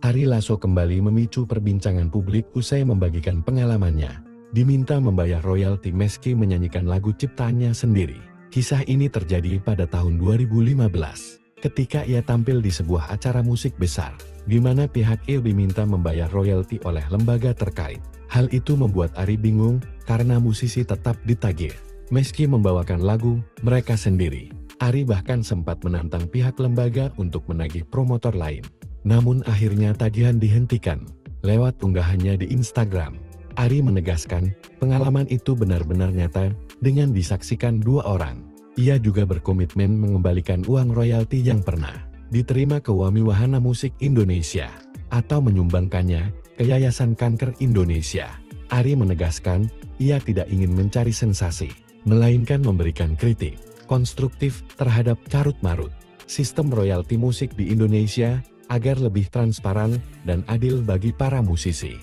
Ari Lasso kembali memicu perbincangan publik usai membagikan pengalamannya. Diminta membayar royalti meski menyanyikan lagu ciptaannya sendiri. Kisah ini terjadi pada tahun 2015, ketika ia tampil di sebuah acara musik besar, di mana pihak Il diminta membayar royalti oleh lembaga terkait. Hal itu membuat Ari bingung, karena musisi tetap ditagih, meski membawakan lagu mereka sendiri. Ari bahkan sempat menantang pihak lembaga untuk menagih promotor lain. Namun akhirnya tagihan dihentikan. Lewat unggahannya di Instagram, Ari menegaskan, pengalaman itu benar-benar nyata, dengan disaksikan 2 orang. Ia juga berkomitmen mengembalikan uang royalti yang pernah diterima ke Wami Wahana Musik Indonesia, atau menyumbangkannya ke Yayasan Kanker Indonesia. Ari menegaskan, ia tidak ingin mencari sensasi, melainkan memberikan kritik konstruktif terhadap carut-marut sistem royalti musik di Indonesia, agar lebih transparan dan adil bagi para musisi.